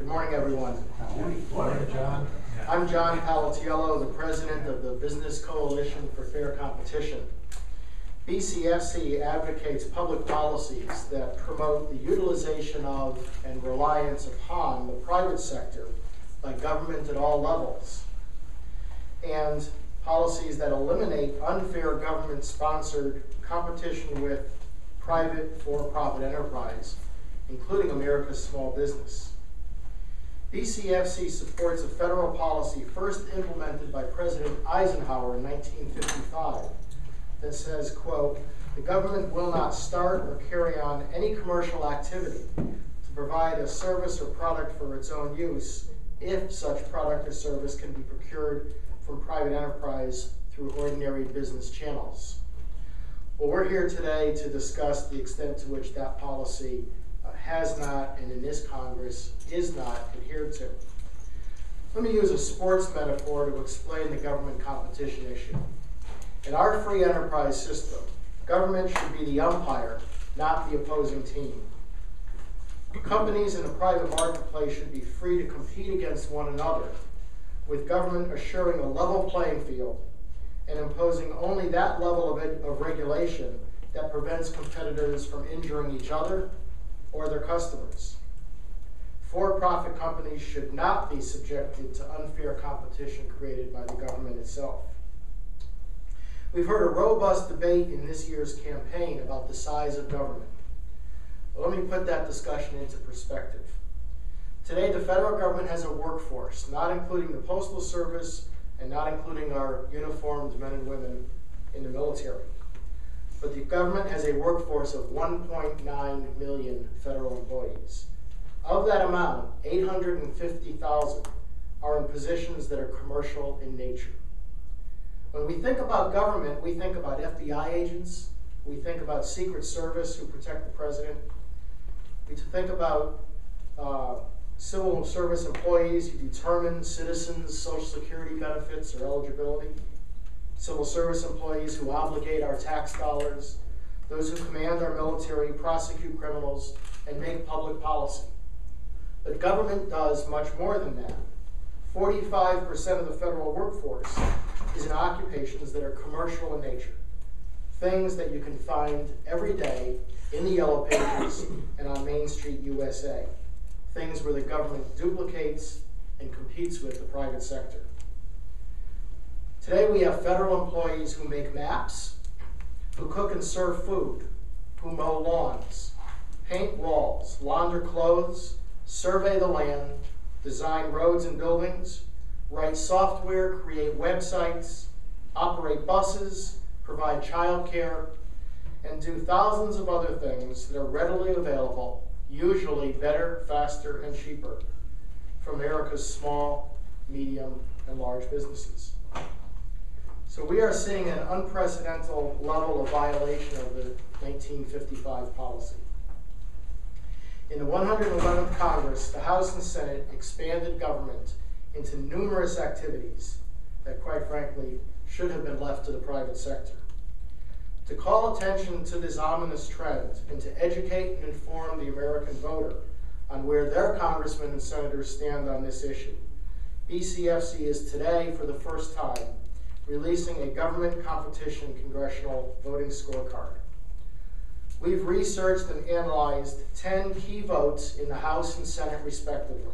Good morning, everyone. Good morning, John. I'm John Palatiello, the president of the Business Coalition for Fair Competition. BCFC advocates public policies that promote the utilization of and reliance upon the private sector by government at all levels, and policies that eliminate unfair government-sponsored competition with private for-profit enterprise, including America's small business. BCFC supports a federal policy first implemented by President Eisenhower in 1955 that says, quote, "The government will not start or carry on any commercial activity to provide a service or product for its own use if such product or service can be procured from private enterprise through ordinary business channels." Well, we're here today to discuss the extent to which that policy has not, and in this Congress, is not adhered to. Let me use a sports metaphor to explain the government competition issue. In our free enterprise system, government should be the umpire, not the opposing team. Companies in the private marketplace should be free to compete against one another, with government assuring a level playing field and imposing only that level of regulation that prevents competitors from injuring each other or their customers. For-profit companies should not be subjected to unfair competition created by the government itself. We've heard a robust debate in this year's campaign about the size of government. Well, let me put that discussion into perspective. Today, the federal government has a workforce, not including the Postal Service and not including our uniformed men and women in the military. But the government has a workforce of 1.9 million federal employees. Of that amount, 850,000 are in positions that are commercial in nature. When we think about government, we think about FBI agents, we think about Secret Service who protect the president, we think about civil service employees who determine citizens' Social Security benefits or eligibility, civil service employees who obligate our tax dollars, those who command our military, prosecute criminals, and make public policy. But government does much more than that. 45% of the federal workforce is in occupations that are commercial in nature, things that you can find every day in the Yellow Pages and on Main Street, USA, things where the government duplicates and competes with the private sector. Today we have federal employees who make maps, who cook and serve food, who mow lawns, paint walls, launder clothes, survey the land, design roads and buildings, write software, create websites, operate buses, provide childcare, and do thousands of other things that are readily available, usually better, faster, and cheaper, from America's small, medium, and large businesses. So we are seeing an unprecedented level of violation of the 1955 policy. In the 111th Congress, the House and Senate expanded government into numerous activities that, quite frankly, should have been left to the private sector. To call attention to this ominous trend and to educate and inform the American voter on where their congressmen and senators stand on this issue, BCFC is today, for the first time, releasing a government competition congressional voting scorecard. We've researched and analyzed 10 key votes in the House and Senate respectively,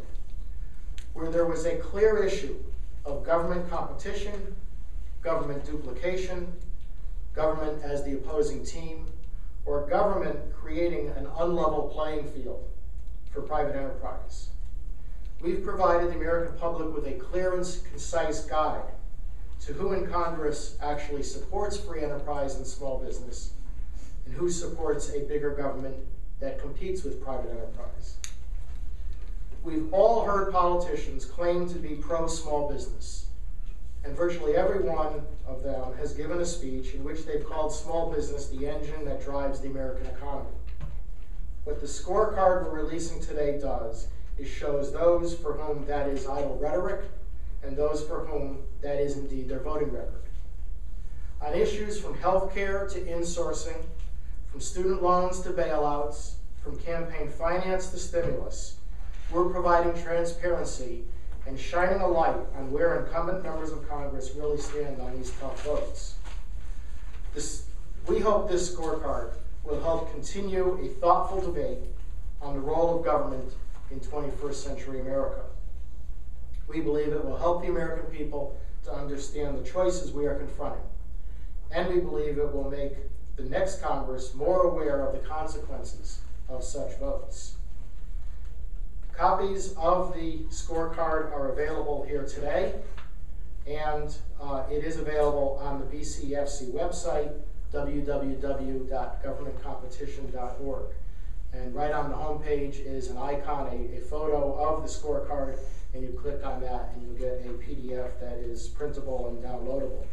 where there was a clear issue of government competition, government duplication, government as the opposing team, or government creating an unlevel playing field for private enterprise. We've provided the American public with a clear and concise guide to who in Congress actually supports free enterprise and small business, and who supports a bigger government that competes with private enterprise. We've all heard politicians claim to be pro-small business, and virtually every one of them has given a speech in which they've called small business the engine that drives the American economy. What the scorecard we're releasing today does is shows those for whom that is idle rhetoric and those for whom that is indeed their voting record. On issues from healthcare to insourcing, from student loans to bailouts, from campaign finance to stimulus, we're providing transparency and shining a light on where incumbent members of Congress really stand on these tough votes. We hope this scorecard will help continue a thoughtful debate on the role of government in 21st century America. We believe it will help the American people to understand the choices we are confronting, and we believe it will make the next Congress more aware of the consequences of such votes. Copies of the scorecard are available here today, and it is available on the BCFC website, www.governmentcompetition.org. And right on the homepage is an icon, a photo of the scorecard, and you click on that and you'll get a PDF that is printable and downloadable.